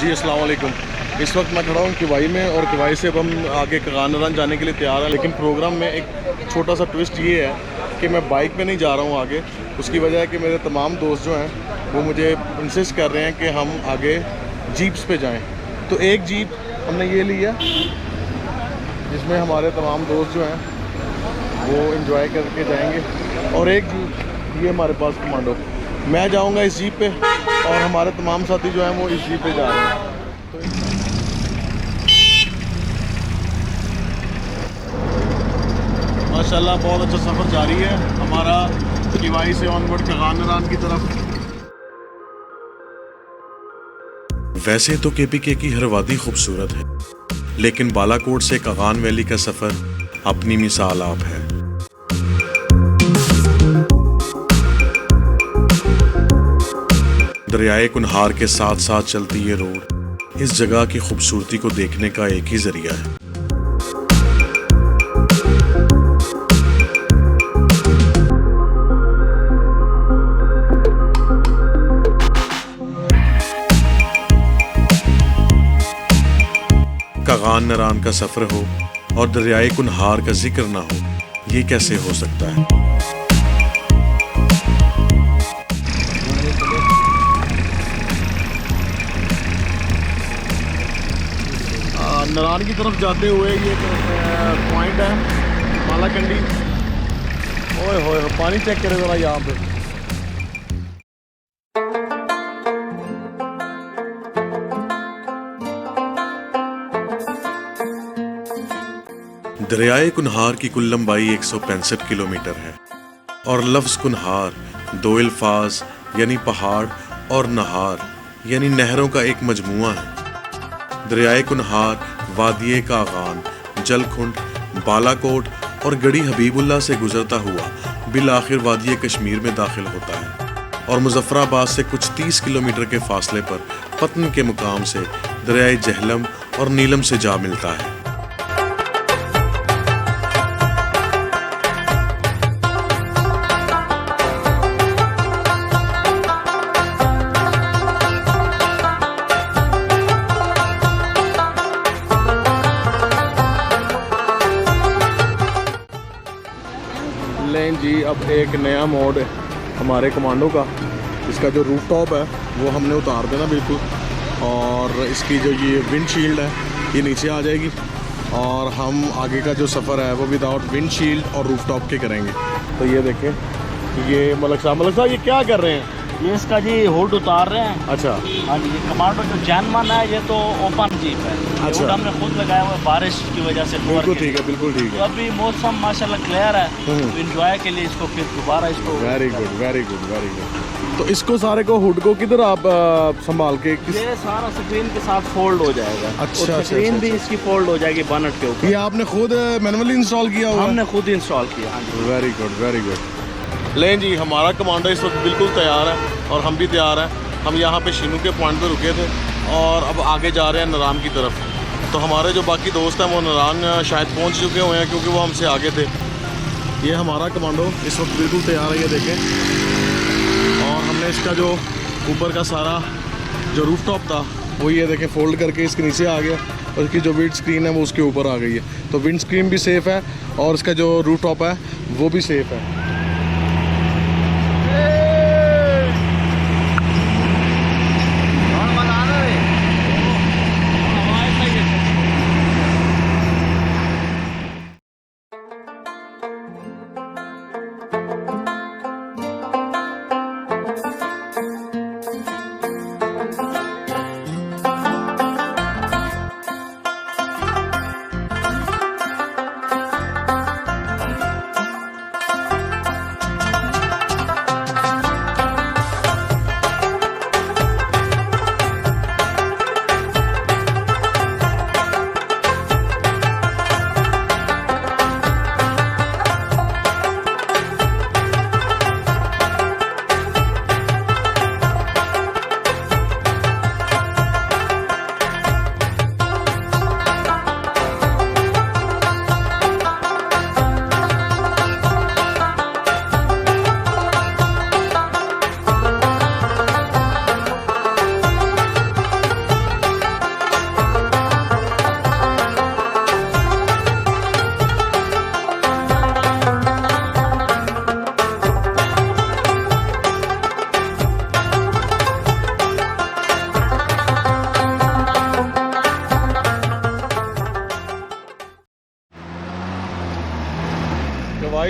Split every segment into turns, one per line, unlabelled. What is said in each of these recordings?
जी अस्सलाम वालेकुम। इस वक्त मैं खड़ा हूँ किवाई में और किवाई से अब हम आगे कगानरन जाने के लिए तैयार हैं। लेकिन प्रोग्राम में एक छोटा सा ट्विस्ट ये है कि मैं बाइक पे नहीं जा रहा हूँ आगे। उसकी वजह है कि मेरे तमाम दोस्त जो हैं वो मुझे इंसिस्ट कर रहे हैं कि हम आगे जीप्स पे जाएं। तो एक जीप हमने ये लिया जिसमें हमारे तमाम दोस्त जो हैं वो इंजॉय करके जाएंगे, और एक जीप ये हमारे पास कमांडो। मैं जाऊंगा इस जीप पे और हमारे तमाम साथी जो हैं वो इस जीप पे जा रहे हैं। माशाल्लाह बहुत अच्छा सफ़र जारी है हमारा किवाई से ऑनवर्ड कगानरन की तरफ।
वैसे तो केपीके की हर वादी खूबसूरत है, लेकिन बालाकोट से कगान वैली का सफर अपनी मिसाल आप है। दरियाए कुनहार के साथ साथ चलती ये रोड इस जगह की खूबसूरती को देखने का एक ही जरिया है। कगानरन का सफर हो और दरियाए कुनहार का जिक्र ना हो, ये कैसे हो सकता है।
नरान की तरफ जाते हुए ये पॉइंट है मालाकंडी। ओए होए पानी चेक करें ज़रा यहाँ पे।
दरियाए कुनहार की कुल लंबाई 165 किलोमीटर है और लफ्ज़ कुनहार दो अल्फाज यानी पहाड़ और नहार यानी नहरों का एक मजमुआ है। दरियाए कुनहार वादिये कागान, जलकुंड, बालाकोट और गढ़ी हबीबुल्ला से गुजरता हुआ बिल आखिर वादिये कश्मीर में दाखिल होता है और मुजफ्फराबाद से कुछ 30 किलोमीटर के फासले पर पतन के मुकाम से दरियाए जहलम और नीलम से जा मिलता है।
लें जी, अब एक नया मोड है हमारे कमांडो का। इसका जो रूफ टॉप है वो हमने उतार देना बिल्कुल, और इसकी जो ये विंडशील्ड है ये नीचे आ जाएगी और हम आगे का जो सफ़र है वो विदाउट विंडशील्ड और रूफ टॉप के करेंगे। तो ये देखें, ये मलक साहब ये क्या कर रहे हैं?
ये इसका जी हुड उतार रहे हैं।
अच्छा।
हाँ जी, ये कमांडो जो जैनमन है ये तो ओपन जीप है।
अच्छा।
हुड हमने खुद लगाया हुआ है बारिश की वजह से।
बिल्कुल ठीक है, बिल्कुल ठीक
तो
है।
अभी मौसम माशाल्लाह क्लियर है, तो इंजॉय के लिए इसको फिर दोबारा इसको।
Very good very good very good. तो इसको सारे को हुड को किधर आप संभाल के
ये सारा स्क्रीन के साथ फोल्ड हो जाएगा।
अच्छा,
स्क्रीन भी इसकी फोल्ड हो जाएगी बनट के ऊपर।
ये आपने खुद मैनुअली इंस्टॉल किया हुआ?
हमने खुद इंस्टॉल किया। हाँ जी,
वेरी गुड वेरी गुड। लें जी, हमारा कमांडो इस वक्त बिल्कुल तैयार है और हम भी तैयार हैं। हम यहाँ पे शीनू के पॉइंट पे रुके थे और अब आगे जा रहे हैं नरान की तरफ। तो हमारे जो बाकी दोस्त हैं वो नरान शायद पहुँच चुके हुए हैं क्योंकि वो हमसे आगे थे। ये हमारा कमांडो इस वक्त बिल्कुल तैयार है, ये देखें। और हमने इसका जो ऊपर का सारा जो रूफ टॉप था वो ये देखें फोल्ड करके इसके नीचे आ गया, और इसकी जो विंड स्क्रीन है वो उसके ऊपर आ गई है। तो विंड स्क्रीन भी सेफ़ है और इसका जो रूफ टॉप है वो भी सेफ़ है।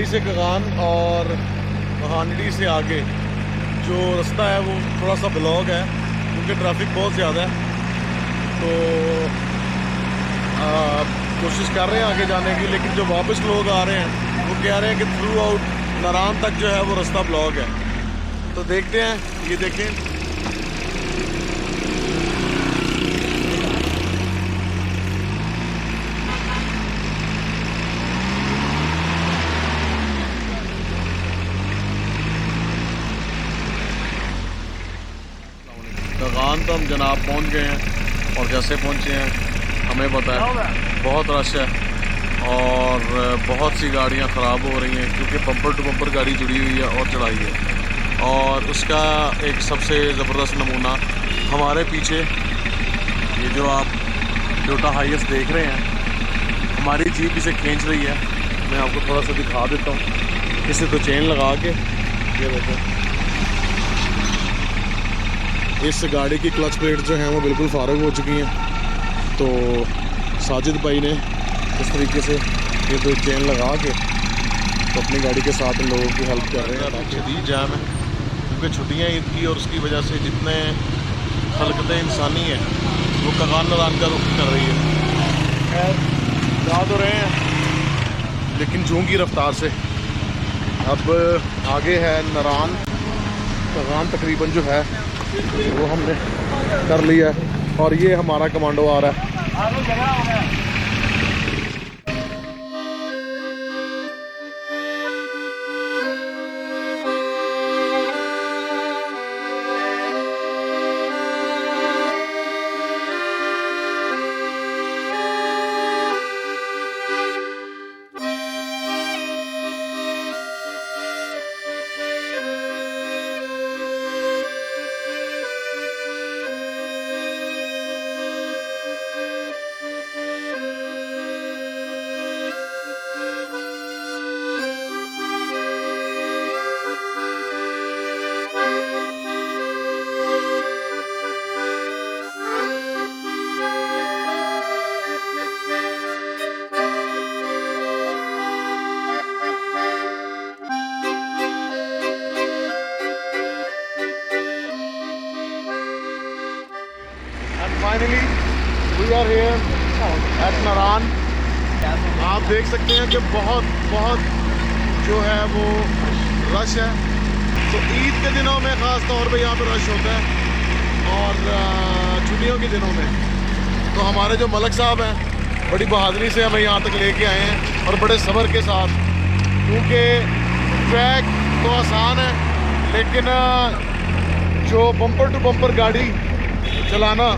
कवाई से कगान और महानडी से आगे जो रास्ता है वो थोड़ा सा ब्लॉक है क्योंकि ट्रैफिक बहुत ज़्यादा है। तो कोशिश कर रहे हैं आगे जाने की, लेकिन जो वापस लोग आ रहे हैं वो कह रहे हैं कि थ्रू आउट नारान तक जो है वो रास्ता ब्लॉक है। तो देखते हैं, ये देखें कगान तो हम जनाब पहुंच गए हैं और जैसे पहुंचे हैं हमें पता है बहुत रश है और बहुत सी गाड़ियां ख़राब हो रही हैं क्योंकि बम्पर टू बम्पर गाड़ी जुड़ी हुई है और चढ़ाई है। और उसका एक सबसे ज़बरदस्त नमूना हमारे पीछे ये जो आप टोयोटा हाईएस देख रहे हैं, हमारी जीप इसे खींच रही है। मैं आपको थोड़ा सा दिखा देता हूँ, इसे तो चेन लगा के, ये देखो इस गाड़ी की क्लच प्लेट जो हैं वो बिल्कुल फारग हो चुकी हैं। तो साजिद भाई ने इस तरीके से ये दो चेन लगा के तो अपनी गाड़ी के साथ इन लोगों की हेल्प कर रहे हैं। शदीद जाम है क्योंकि छुट्टियाँ ईद की और उसकी वजह से जितने खलकतें इंसानी हैं वो कगान नारान का रुख कर रही है। खैर जा तो रहे हैं लेकिन जूं की रफ्तार से। अब आगे है नारान, कगान तकरीबन जो है वो हमने कर लिया है और ये हमारा कमांडो आ रहा है। Finally we are here at Naran. आप देख सकते हैं कि बहुत जो है वो रश है। तो ईद के दिनों में ख़ास तौर पे यहाँ पे रश होता है और छुट्टियों के दिनों में। तो हमारे जो मलक साहब हैं बड़ी बहादुरी से हमें यहाँ तक लेके आए हैं और बड़े सब्र के साथ, क्योंकि ट्रैक तो आसान है लेकिन जो बम्पर टू बम्पर गाड़ी चलाना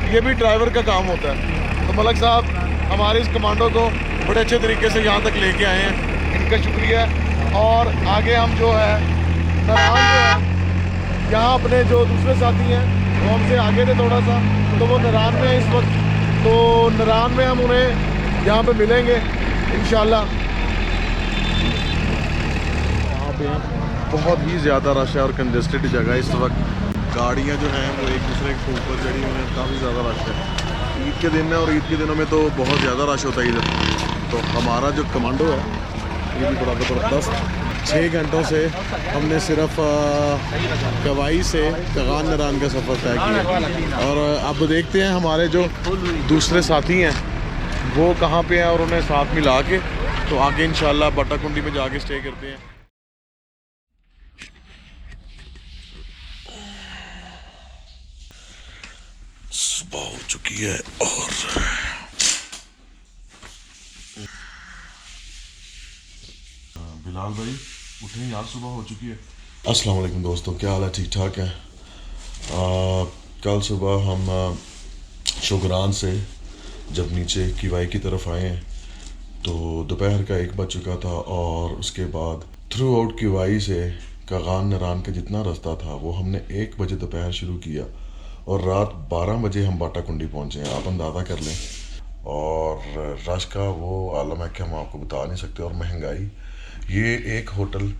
ये भी ड्राइवर का काम होता है। तो मलक साहब हमारे इस कमांडो को बड़े अच्छे तरीके से यहाँ तक लेके आए हैं, इनका शुक्रिया। और आगे हम जो है नारान जो है, यहाँ अपने जो दूसरे साथी हैं वो हमसे आगे थे थोड़ा सा, तो वो नारान में है इस वक्त। तो नारान में हम उन्हें यहाँ पे मिलेंगे इंशाल्लाह। यहाँ पे बहुत ही ज़्यादा रश है और कंजेस्टेड जगह है इस वक्त। गाड़ियाँ जो हैं वो एक दूसरे के ऊपर चढ़ी हुई हैं, काफ़ी ज़्यादा रश है। ईद के दिन में और ईद के दिनों में तो बहुत ज़्यादा रश होता है इधर। तो हमारा जो कमांडो है ये भी बड़ा ज़बरदस्त 6 घंटों से हमने सिर्फ कवाई से कगान नारान का सफ़र तय किया। और अब देखते हैं हमारे जो दूसरे साथी हैं वो कहाँ पे हैं और उन्हें साथ मिला के तो आगे इंशाल्लाह बाटाकुंडी में जाके स्टे करते हैं। सुबह हो चुकी है और बिलाल भाई उठे यार, सुबह हो चुकी है। अस्सलाम वालेकुम दोस्तों, क्या हाल है? ठीक ठाक है। कल सुबह हम शुगरान से जब नीचे किवाई की तरफ आए हैं तो दोपहर का 1 बज चुका था और उसके बाद थ्रू आउट किवाई से कगान नारान का जितना रास्ता था वो हमने 1 बजे दोपहर शुरू किया और रात 12 बजे हम बाटाकुंडी पहुँचे हैं। आप अंदाज़ा कर लें। और रश का वो आलम है कि हम आपको बता नहीं सकते। और महंगाई, ये एक होटल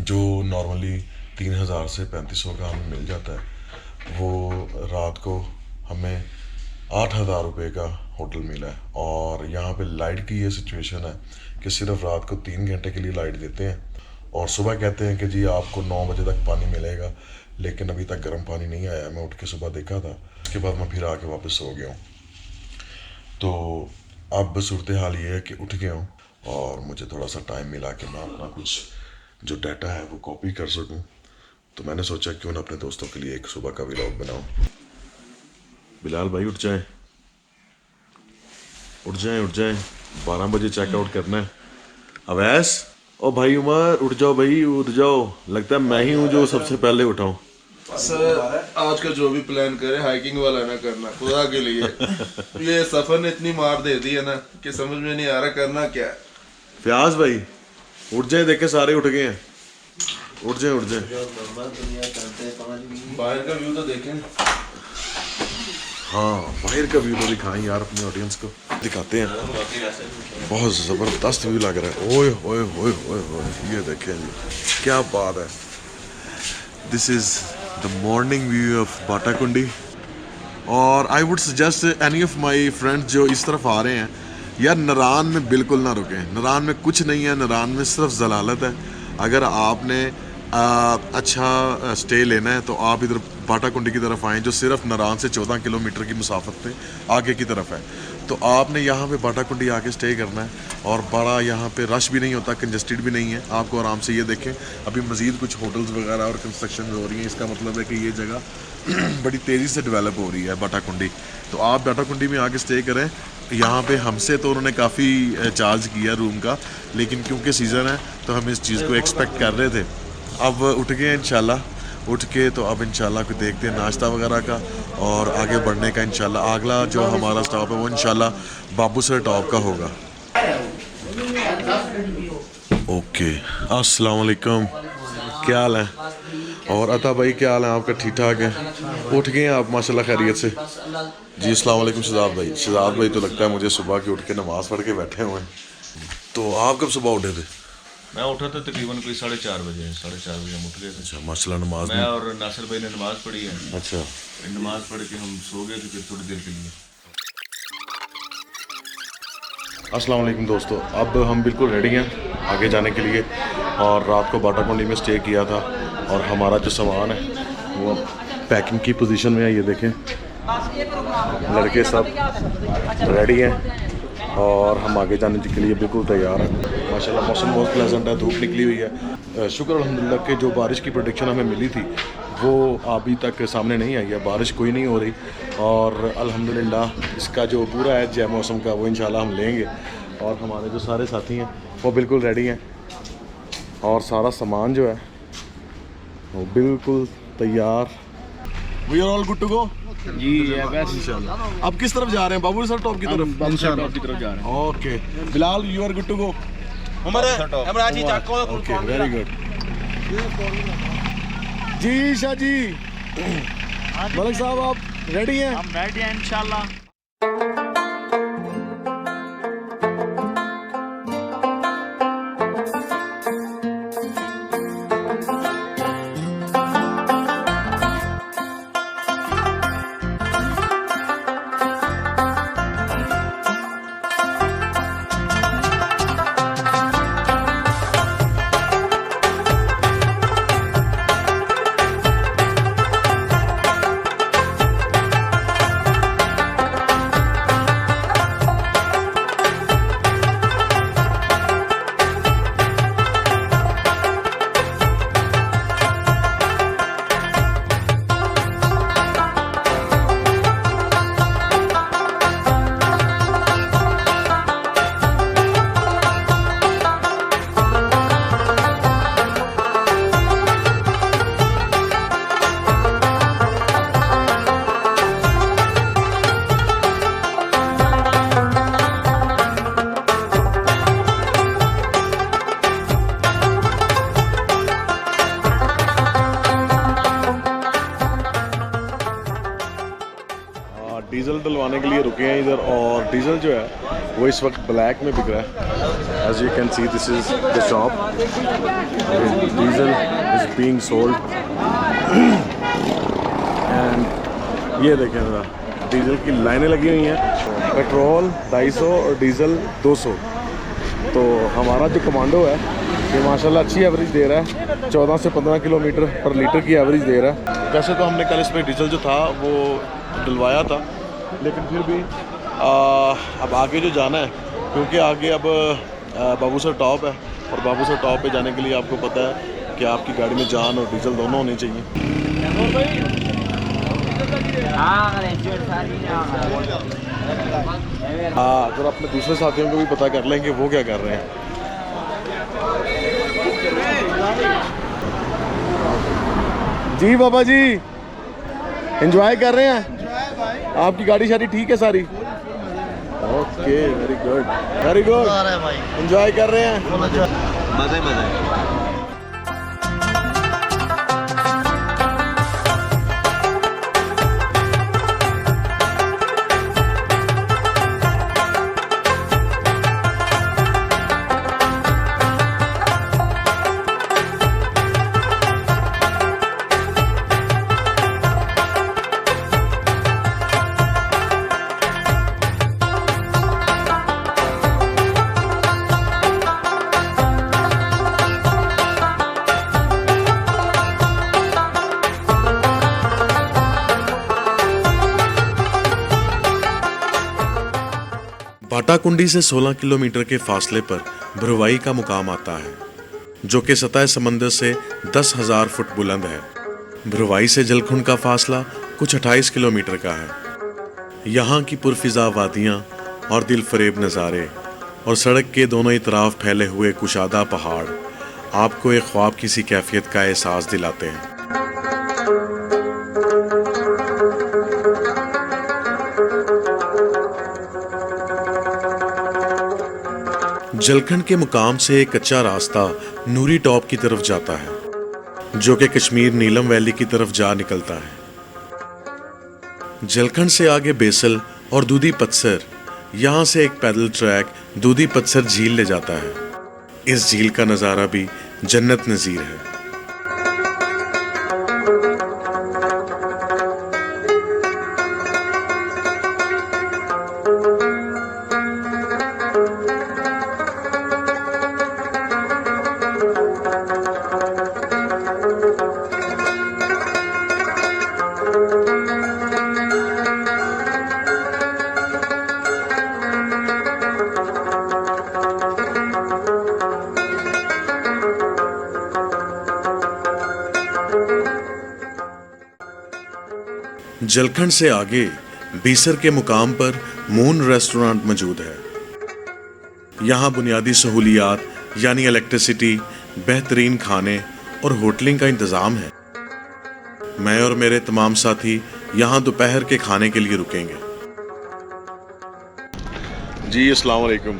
जो नॉर्मली 3000 से 3500 का हमें मिल जाता है वो रात को हमें
8,000 रुपये का होटल मिला है। और यहाँ पे लाइट की ये सिचुएशन है कि सिर्फ रात को 3 घंटे के लिए लाइट देते हैं और सुबह कहते हैं कि जी आपको 9 बजे तक पानी मिलेगा, लेकिन अभी तक गर्म पानी नहीं आया। मैं उठ के सुबह देखा था, उसके बाद मैं फिर आके वापस सो गया हूँ। तो अब सूरत हाल ये है कि उठ गया हूँ और मुझे थोड़ा सा टाइम मिला कि मैं अपना कुछ जो डाटा है वो कॉपी कर सकूँ। तो मैंने सोचा क्यों ना अपने दोस्तों के लिए एक सुबह का व्लॉग बनाऊँ। बिलाल भाई उठ जाएं, उठ जाएं, उठ जाएं, 12 बजे चेकआउट करना है। अवैस, ओ भाई उमर, उठ जाओ भाई, उठ जाओ। लगता है मैं ही हूँ जो सबसे पहले उठाऊँ।
सर आज का जो भी प्लान करे हाइकिंग वाला ना करना खुदा के लिए। ये सफर ने इतनी मार दे दी है ना कि समझ में नहीं आ रहा करना क्या है।
फयाज भाई उठ जाए, देखे सारे उठ गए हैं, उठ जाए, उठ जाए।
बाहर का व्यू तो देखें।
हाँ बाहर का व्यू तो दिखाएं यार, अपने ऑडियंस को दिखाते हैं। बहुत ज़बरदस्त व्यू लग रहा है। ओए ओए ओए ओए ओए, ये देखें जी, क्या बात है। This is the morning view of Batakundi. और I would suggest any of my friends जो इस तरफ आ रहे हैं, यार नारान में बिल्कुल ना रुकें। नारान में कुछ नहीं है, नारान में सिर्फ जलालत है। अगर आपने अच्छा स्टे लेना है तो आप इधर बाटाकुंडी की तरफ आएँ, जो सिर्फ नारान से 14 किलोमीटर की मुसाफत पे आगे की तरफ है। तो आपने यहाँ पे बाटाकुंडी आके स्टे करना है और बड़ा यहाँ पे रश भी नहीं होता, कंजस्टेड भी नहीं है। आपको आराम से, ये देखें अभी मज़ीद कुछ होटल्स वगैरह और कंस्ट्रक्शन हो रही हैं। इसका मतलब है कि ये जगह बड़ी तेज़ी से डेवलप हो रही है बाटाकुंडी। तो आप बाटाकुंडी में आके स्टे करें। यहाँ पे हमसे तो उन्होंने काफ़ी चार्ज किया रूम का, लेकिन क्योंकि सीज़न है तो हम इस चीज़ को एक्सपेक्ट कर रहे थे। अब उठ गए इंशाल्लाह, उठ के तो अब इंशाल्लाह को देखते हैं नाश्ता वगैरह का और आगे बढ़ने का। इंशाल्लाह अगला जो हमारा स्टॉप है वो इंशाल्लाह बाबूसर टॉप का होगा। ओके, अस्सलाम वालेकुम, क्या हाल है? और अता भाई क्या हाल है आपका? ठीक ठाक है? उठ गए हैं आप माशाल्लाह खैरियत से? जी अस्सलाम वालेकुम शहजाद भाई। शहजाद भाई तो लगता है मुझे सुबह के उठ के नमाज़ पढ़ के बैठे हुए हैं। तो आप कब सुबह उठे थे?
मैं उठा था तकरीबन कोई 4:30 बजे। 4:30 बजे हम उठ गए थे।
अच्छा माशाल्लाह, नमाज
मैं और नासिर भाई ने नमाज़ पढ़ी है।
अच्छा,
नमाज पढ़ के हम सो गए थे फिर थोड़ी देर के लिए।
अस्सलाम वालेकुम दोस्तों, अब हम बिल्कुल रेडी हैं आगे जाने के लिए। और रात को बाटाकुंडी में स्टे किया था और हमारा जो सामान है वो पैकिंग की पोजीशन में है। ये देखें लड़के सब रेडी हैं और हम आगे जाने के लिए बिल्कुल तैयार हैं। माशाल्लाह मौसम बहुत प्लेजेंट है, धूप निकली हुई है। शुक्र अल्हम्दुलिल्लाह कि जो बारिश की प्रेडिक्शन हमें मिली थी वो अभी तक सामने नहीं आई है, बारिश कोई नहीं हो रही। और अल्हम्दुलिल्लाह इसका जो पूरा है जय मौसम का वो इंशाल्लाह हम लेंगे। और हमारे जो सारे साथी हैं वो बिल्कुल रेडी हैं और सारा सामान जो है वो बिल्कुल तैयार। We are all good to go
जी बस इंशाल्लाह।
अब किस तरफ जा रहे हैं? बाबूसर टॉप की तरफ?
बाबूसर टॉप की तरफ जा रहे हैं।
Okay Bilal, you are good to go? Okay very good. जी शाह जी, मलिक साहब आप रेडी हैं?
हम रेडी हैं इंशाल्लाह।
डीजल डलवाने के लिए रुके हैं इधर। और डीजल जो है वो इस वक्त ब्लैक में बिक रहा है। As you can see this is the shop, diesel is being sold. And ये देखें ज़रा
डीजल की लाइनें लगी हुई हैं। पेट्रोल 250 और डीजल 200। तो हमारा जो कमांडो है ये माशाल्लाह अच्छी एवरेज दे रहा है, 14 से 15 किलोमीटर पर लीटर की एवरेज दे रहा है। वैसे तो हमने कल इसमें डीजल जो था वो डलवाया था, लेकिन फिर भी अब आगे जो जाना है, क्योंकि आगे अब बाबूसर टॉप है, और बाबूसर टॉप पे जाने के लिए आपको पता है कि आपकी गाड़ी में जान और डीजल दोनों होने चाहिए। अगर अपने दूसरे साथियों को भी पता कर लें कि वो क्या कर रहे हैं। जी बाबा जी, एंजॉय कर रहे हैं? आपकी गाड़ी शाड़ी ठीक है सारी? Okay, very good very good. Enjoy कर रहे हैं?
मजे मजे।
बाटाकुंडी से 16 किलोमीटर के फासले पर भरुवाई का मुकाम आता है, जो कि सतह समंदर से 10,000 फुट बुलंद है। भरुवाई से जलखुंड का फासला कुछ 28 किलोमीटर का है। यहाँ की पुरफिजा वादियाँ और दिलफरेब नज़ारे और सड़क के दोनों इतराफ फैले हुए कुशादा पहाड़ आपको एक ख्वाब की सी कैफियत का एहसास दिलाते हैं। जलखंड के मुकाम से एक कच्चा रास्ता नूरी टॉप की तरफ जाता है, जो कि कश्मीर नीलम वैली की तरफ जा निकलता है। जलखंड से आगे बेसल और दूधी पत्सर, यहाँ से एक पैदल ट्रैक दूधी पत्सर झील ले जाता है। इस झील का नज़ारा भी जन्नत नज़ीर है। जलखंड से आगे बीसर के मुकाम पर मून रेस्टोरेंट मौजूद है। यहाँ बुनियादी सहूलियात यानी इलेक्ट्रिसिटी, बेहतरीन खाने और होटलिंग का इंतज़ाम है। मैं और मेरे तमाम साथी यहाँ दोपहर के खाने के लिए रुकेंगे।
जी अस्सलाम वालेकुम।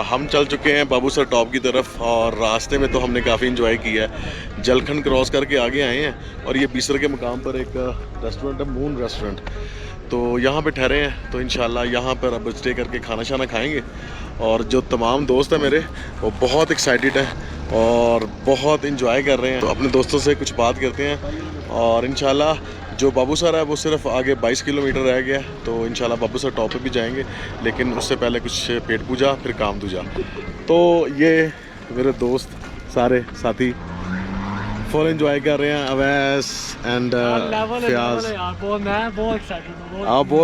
हम चल चुके हैं बाबूसर टॉप की तरफ, और रास्ते में तो हमने काफ़ी इंजॉय किया है। जलखंड क्रॉस करके आगे आए हैं, और ये बीसर के मुकाम पर एक रेस्टोरेंट है, मून रेस्टोरेंट। तो यहाँ पे ठहरे हैं, तो इंशाल्लाह यहाँ पर अब स्टे करके खाना शाना खाएंगे। और जो तमाम दोस्त हैं मेरे, वो बहुत एक्साइटेड हैं और बहुत इंजॉय कर रहे हैं। तो अपने दोस्तों से कुछ बात करते हैं, और इंशाल्लाह जो बाबूसर है वो सिर्फ आगे 22 किलोमीटर रह गया, तो इंशाल्लाह बाबूसर टॉप पे भी जाएंगे। लेकिन उससे पहले कुछ पेट पूजा, फिर काम दूजा। तो ये मेरे दोस्त सारे साथी फुल एंजॉय कर रहे हैं। अवैस एंड फयाज, आप बहुत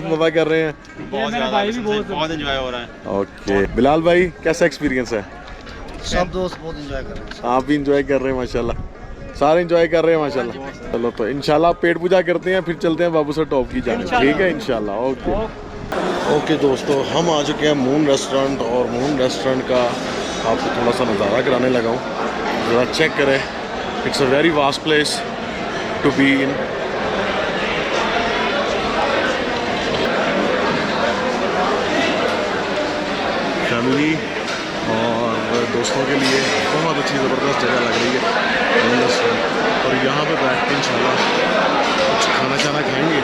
मज़ा कर रहे हैं।
बहुत एंजॉय हो रहा है।
ओके, बिलाल भाई कैसा एक्सपीरियंस है?
सब दोस्त बहुत एंजॉय कर रहे हैं।
आप भी इंजॉय कर रहे हैं माशाल्लाह, सारे इंजॉय कर रहे हैं माशाल्लाह। चलो तो इंशाल्लाह पेट पूजा करते हैं, फिर चलते हैं बाबूसर टॉप की जाने। ठीक है इंशाल्लाह। ओके दोस्तों, हम आ चुके हैं मून रेस्टोरेंट, और मून रेस्टोरेंट का आपको थोड़ा सा नज़ारा कराने लगा हूँ। ज़रा चेक करें, it's a very vast place to be in. Family और दोस्तों के लिए बहुत अच्छी ज़बरदस्त जगह लग रही है, और यहाँ पे बैठ के इंशाल्लाह कुछ खाना शाना खाएंगे।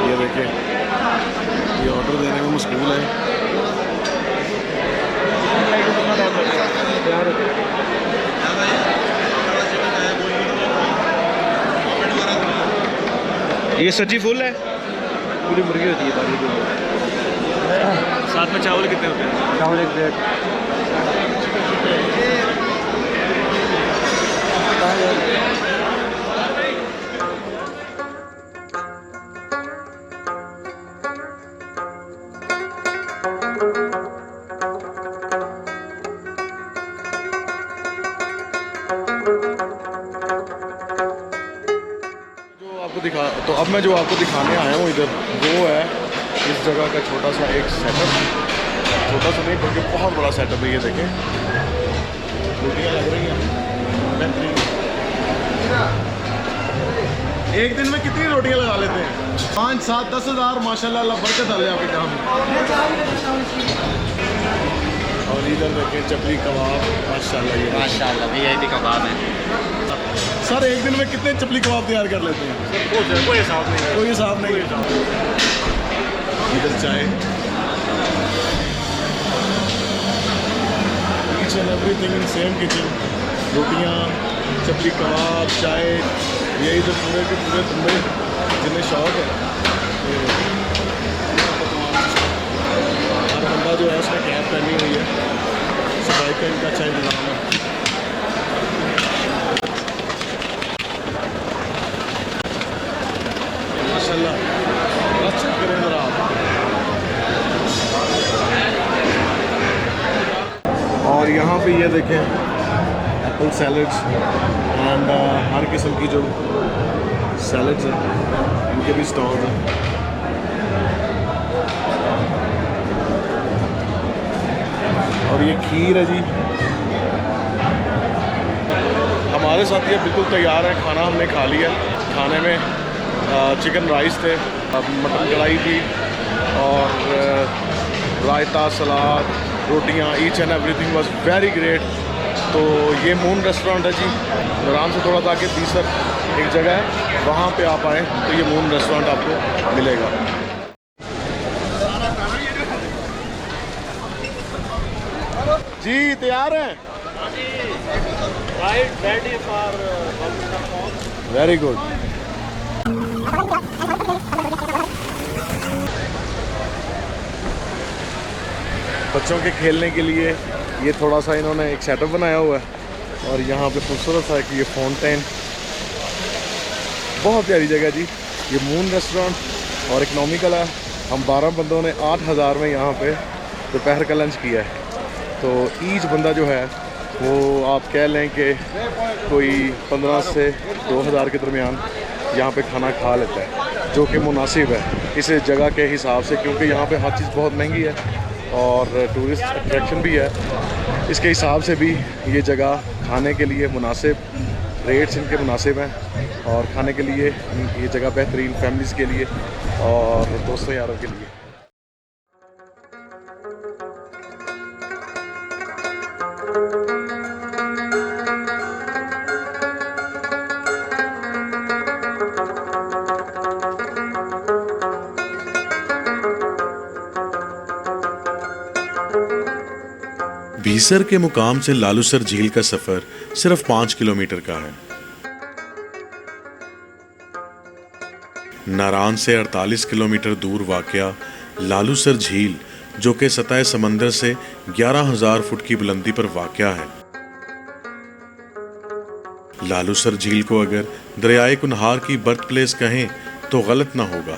ये देखें, ये ऑर्डर देने में मशगूल है।
ये सब्जी फुल है,
पूरी मुर्गी होती है बाकी
साथ में चावल कितने होते हैं?
चावल एक प्लेट।
तो अब मैं जो आपको दिखाने आया हूँ इधर, वो है इस जगह का छोटा सा एक सेटअप। छोटा सा नहीं बल्कि बहुत बड़ा सेटअप है। ये देखें, रोटियाँ लग रही हैं बेहतरीन। एक दिन में कितनी रोटियाँ लगा लेते हैं? 5, 7, 10 हज़ार माशाल्लाह, अल्लाह बरकत डाले आपके काम में। और इधर देखें चपली कबाब, माशाल्लाह, ये
माशाल्लाह VIP कबाब है।
सर एक दिन में कितने चपली कबाब तैयार कर लेते हैं?
कोई हिसाब नहीं,
कोई हिसाब नहीं। इधर चाय, each and everything in same kitchen. रोटियाँ, चपली कबाब, चाय, ये इधर पूरे के पूरे बंदे जिन्हें शौक है। हर बंदा जो है उसने कैप पहनी हुई है। सफाई का इनका अच्छा इंतजाम है। माशाल्लाह, बस चेक करें जरा आप। और यहाँ पे ये देखें एप्पल सैलड्स एंड हर किस्म की जो सैलड्स हैं इनके भी स्टॉल हैं। और ये खीर है जी। हमारे साथ ये बिल्कुल तैयार है, खाना हमने खा लिया। खाने में चिकन राइस थे, मटन कढ़ाई थी और रायता, सलाद, रोटियाँ, each and everything was very great. तो ये मून रेस्टोरेंट है जी, आराम से थोड़ा सा आके तीसर एक जगह है, वहाँ पे आप आएँ तो ये मून रेस्टोरेंट आपको मिलेगा। जी तैयार हैं? Very good. बच्चों के खेलने के लिए ये थोड़ा सा इन्होंने एक सेटअप बनाया हुआ है। और यहाँ पे खूबसूरत सा कि ये फाउंटेन, बहुत प्यारी जगह जी। ये मून रेस्टोरेंट और इकनॉमिकल है। हम 12 बंदों ने 8,000 में यहाँ पे दोपहर का लंच किया है। तो ईच बंदा जो है वो आप कह लें कि कोई 15 से 2,000 के दरमियान यहाँ पे खाना खा लेता है, जो कि मुनासिब है इस जगह के हिसाब से, क्योंकि यहाँ पे हर चीज़ बहुत महंगी है और टूरिस्ट अट्रैक्शन भी है। इसके हिसाब से भी ये जगह खाने के लिए मुनासिब, रेट्स इनके मुनासिब हैं और खाने के लिए ये जगह बेहतरीन, फैमिलीज़ के लिए और दोस्तों यारों के लिए।
बीसर के मुकाम से लालूसर झील का सफर सिर्फ 5 किलोमीटर का है। नारान से 48 किलोमीटर दूर वाक़या लालूसर झील, जो कि सतह समंदर से 11,000 फुट की बुलंदी पर वाक़या है। लालूसर झील को अगर दरियाए कुनहार की बर्थ प्लेस कहें तो गलत ना होगा,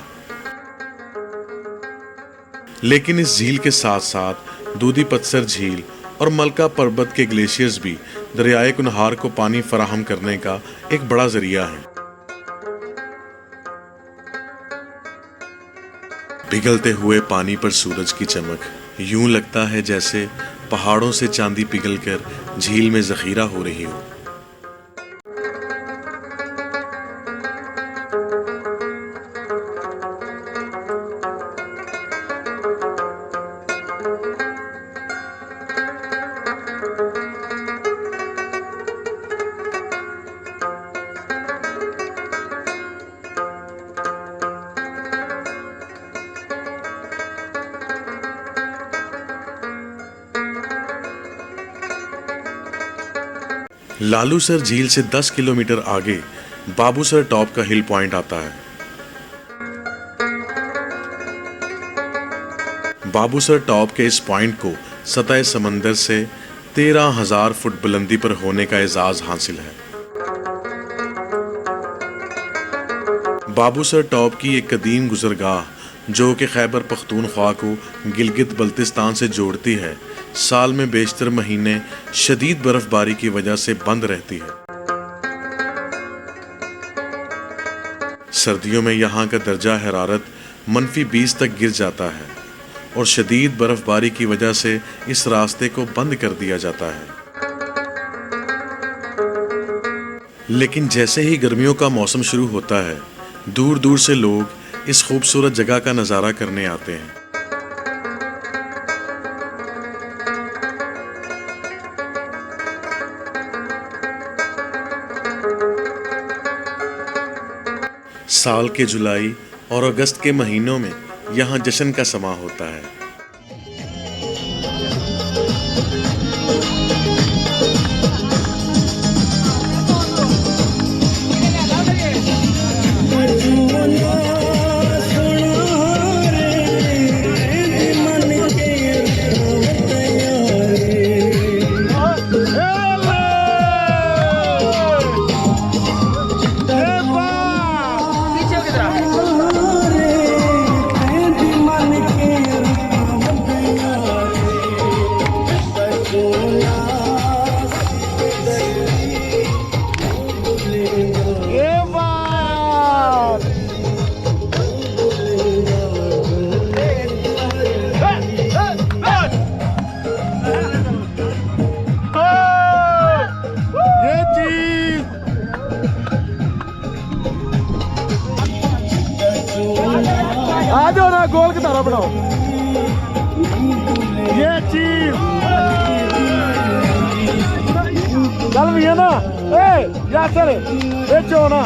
लेकिन इस झील के साथ साथ दूधी पत्थर झील और मलका पर्वत के ग्लेशियर्स भी दरियाए कुनहार को पानी फराहम करने का एक बड़ा जरिया है। पिघलते हुए पानी पर सूरज की चमक, यूं लगता है जैसे पहाड़ों से चांदी पिघलकर झील में जखीरा हो रही हो। लालूसर झील से 10 किलोमीटर आगे बाबूसर टॉप का हिल पॉइंट आता है। बाबूसर टॉप के इस पॉइंट को सतह समंदर से 13,000 फुट बुलंदी पर होने का एजाज हासिल है। बाबूसर टॉप की एक कदीम गुजरगाह जो कि खैबर पख्तूनख्वा को गिलगित बल्तिस्तान से जोड़ती है, साल में बेशतर महीने शदीद बर्फबारी की वजह से बंद रहती है। सर्दियों में यहाँ का दर्जा हरारत -20 तक गिर जाता है और शदीद बर्फबारी की वजह से इस रास्ते को बंद कर दिया जाता है। लेकिन जैसे ही गर्मियों का मौसम शुरू होता है, दूर दूर से लोग इस खूबसूरत जगह का नज़ारा करने आते हैं। साल के जुलाई और अगस्त के महीनों में यहाँ जश्न का समा होता है।
गोल की तरह बनाओ ये चीज चल भैया ना ए यासर बेचो ना